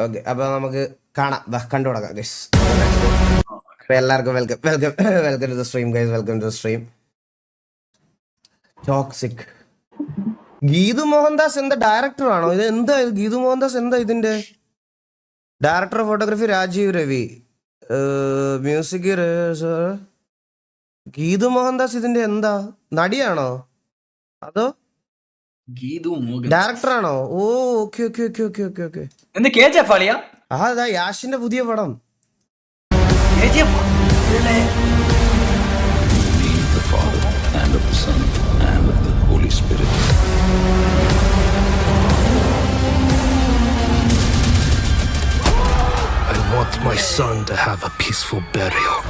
Okay, അപ്പൊ നമുക്ക് കാണാം, കണ്ടു തുടങ്ങാം ഗൈസ്. അപ്പൊ എല്ലാവർക്കും welcome welcome welcome to the stream guys, welcome to the stream. Toxic Geethu Mohandas എന്താ ഡയറക്ടർ ആണോ ഇത്? എന്താ ഗീതു മോഹൻദാസ് എന്താ ഇതിന്റെ director of photography? Rajeev Ravi. Music Geethu Mohandas ഇതിന്റെ എന്താ നടിയാണോ അതോ ഡയറക്ടർ ആണോ? ഓ, okay okay okay okay okay okay. അതാ യാഷിന്റെ പുതിയ പടം. The Father, and of the Son, and of the Holy Spirit. I want my son to have a peaceful burial.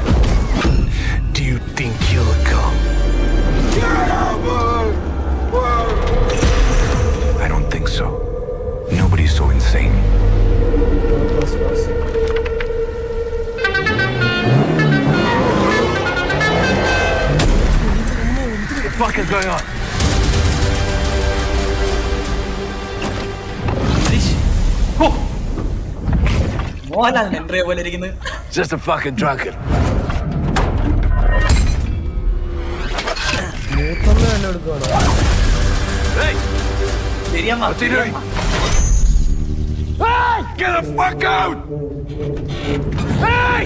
Do you think he'll come? I don't think so. Nobody's so insane. What the fuck is going on? Just a fucking drunkard. Hey! What's he doing? Hey! Get the fuck out! Hey!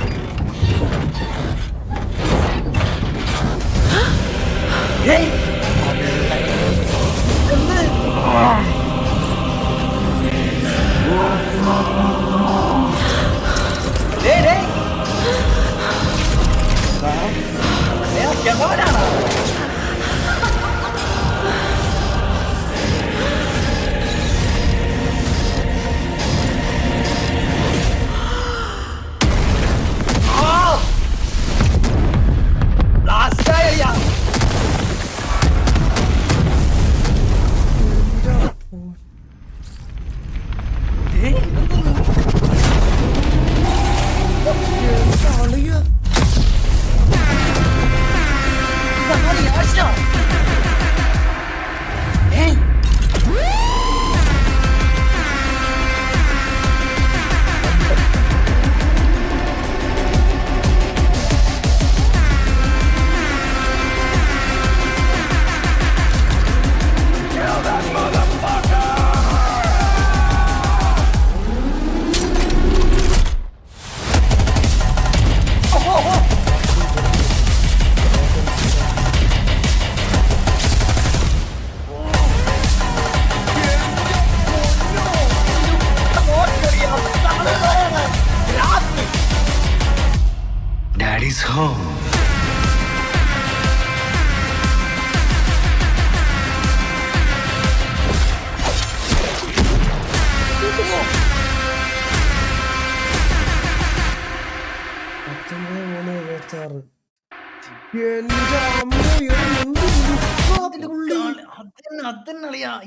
Daddy's home.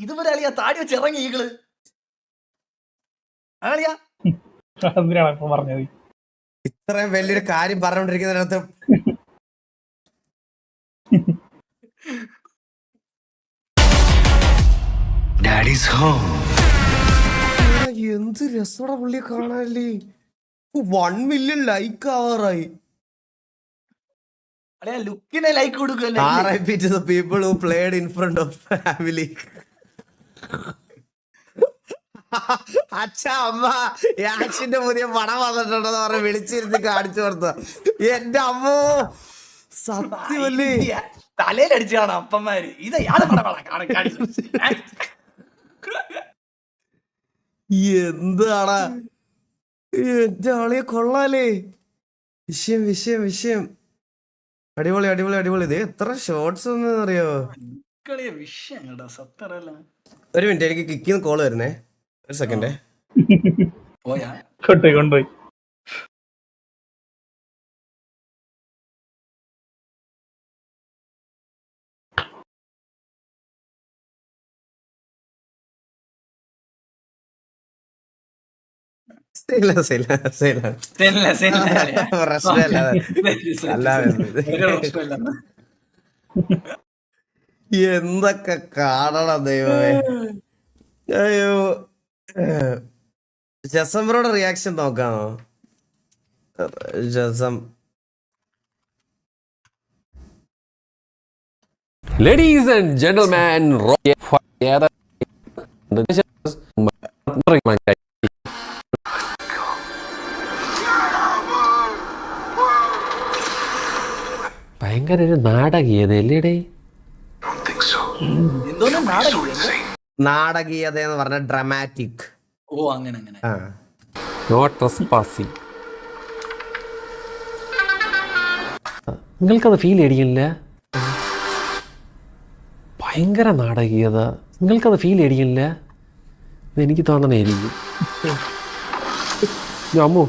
ഇതുവരെ അളിയാ താടി വെച്ച് ഇറങ്ങി ഈകള് അളിയാ. പറഞ്ഞത് ഇത്രയും വലിയൊരു കാര്യം പറഞ്ഞോണ്ടിരിക്കുന്നതിനകത്ത് Daddy's home. എന്ത് രസോടെ പുള്ളിയെ കാണാനല്ലേ. 1 million ലൈക്ക് ആവാറായി. അളിയാ ലുക്കിനെ ലൈക്ക് കൊടുക്കുമല്ലേ. RIP to the people who played in front of family. അച്ഛാ അമ്മ യാഷിന്റെ പുതിയ പടം വന്നിട്ടുണ്ടെന്ന് പറഞ്ഞ് വിളിച്ചിരുത്തി കാണിച്ചു കൊടുത്ത എന്റെ അമ്മോ, സത്യമല്ലേ. തലയിലടിച്ചു കാണാം അപ്പന്മാര്. ഇത് യാതെ എന്താടാ എന്റെ ആളിയെ കൊള്ളാലേ. വിഷയം വിഷയം വിഷയം. അടിപൊളി അടിപൊളി അടിപൊളി. ഇത് എത്ര ഷോർട്സ് ഒന്നും അറിയോ. വിഷയം കേട്ടോ സത്തറല്ല. ഒരു മിനിറ്റ്, എനിക്ക് കിക്കിന്ന് കോള് വരുന്നേ, ഒരു സെക്കൻഡേ. പോയാ കൊണ്ടുപോയി എന്തൊക്കെ കാണണം ദൈവമേ. അയ്യോ, ജസം ബ്രോയുടെ റിയാക്ഷൻ നോക്കാമോ? ജസം Ladies and gentlemen, ഭയങ്കര ഒരു നാടകീയത അല്ലേടേ? എന്തോന്നും നാടകം നാടകീയത എന്ന് പറഞ്ഞ ഡ്രമാറ്റിക്. ഓ അങ്ങനെ അങ്ങനെ ആ നോ ട്രസ്പാസിംഗ്. നിങ്ങൾക്കത് ഫീൽ അടിക്കില്ല? ഭയങ്കര നാടകീയത. നിങ്ങൾക്കത് ഫീൽ അടിക്കില്ല? എനിക്ക് തോന്നണേയിരിക്കും. അമ്മോ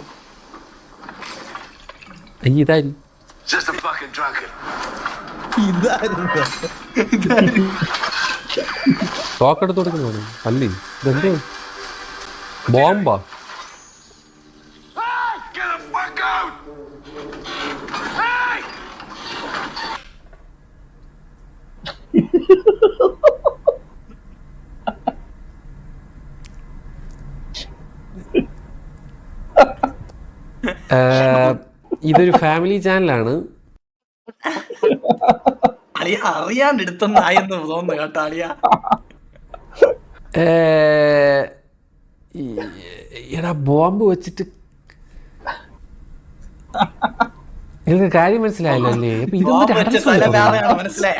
ഇതായി തോക്കെടുത്ത് കൊടുക്കുന്നതാണ് അല്ലേ? ഇതെന്തോ ബോംബാ? ഇതൊരു ഫാമിലി ചാനലാണ്. അളിയ അറിയാണ്ട് എടുത്തൊന്നായെന്ന് തോന്നുന്നു കേട്ടോ അളിയ. എടാ ബോംബ് വെച്ചിട്ട് നിങ്ങൾക്ക് കാര്യം മനസ്സിലായല്ലോ അല്ലേ? അപ്പൊ ഇതൊന്നും മനസ്സിലായ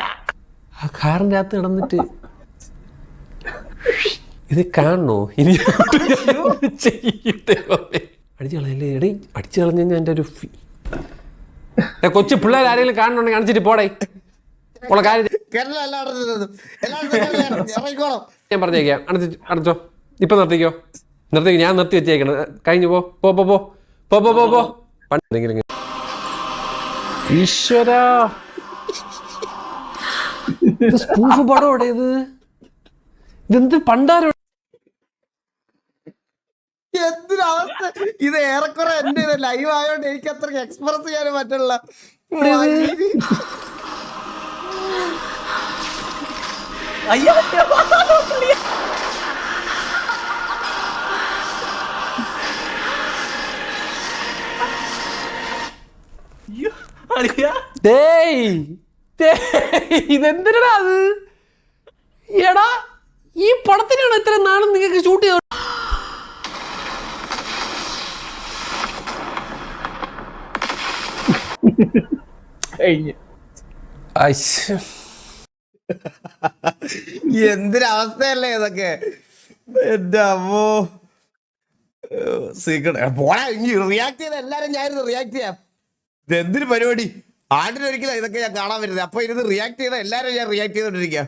ആ കാറിന്റെ അകത്ത് കിടന്നിട്ട് ഇത് കാണണോ? ഇനി അടിച്ചു കളയല്ലേ? എടേ അടിച്ചു കളഞ്ഞ എൻ്റെ ഒരു കൊച്ചു പിള്ളേർ ആരെങ്കിലും കാണുന്നുണ്ടെങ്കിൽ കാണിച്ചിട്ട് പോടേ. ഉള്ള കാര്യം ഞാൻ പറഞ്ഞേക്കാം. അടച്ചോ, ഇപ്പൊ നിർത്തിക്കോ. ഞാൻ നിർത്തി വെച്ചേക്കണം. കഴിഞ്ഞു പോ പോ പോ പോ പോ പോ പോ പോ. പണ്ടെങ്കിലും ഈശ്വരാ, സ്പൂഫ് പടം ഇവിടെ. ഇതെന്ത് പണ്ടാരോ? എന്തിനവസ്ഥ ഇത്? ഏറെക്കുറെ എന്റെ ലൈവ് ആയോണ്ട് എനിക്ക് അത്രയ്ക്ക് എക്സ്പ്രസ് ചെയ്യാനും പറ്റില്ല. അയ്യോ അളിയ ഇതെന്തിനാ അത്? എടാ ഈ പടത്തിനാണ് ഇത്ര നാളും നിങ്ങൾക്ക് ഷൂട്ട് ചെയ്ത? എന്തൊരവസ്ഥയല്ലേ ഇതൊക്കെ? എന്റെ അമ്മോ, റിയാക്ട് ചെയ്ത എല്ലാരും ഞാനിത് റിയാക്ട് ചെയ്യാം. ഇതെന്തൊരു പരിപാടി? ആണ്ടിനൊരിക്കലും ഇതൊക്കെ ഞാൻ കാണാൻ വരുന്നത്. അപ്പൊ ഇരുന്ന് റിയാക്ട് ചെയ്ത എല്ലാരും ഞാൻ റിയാക്ട് ചെയ്തോണ്ടിരിക്കുക.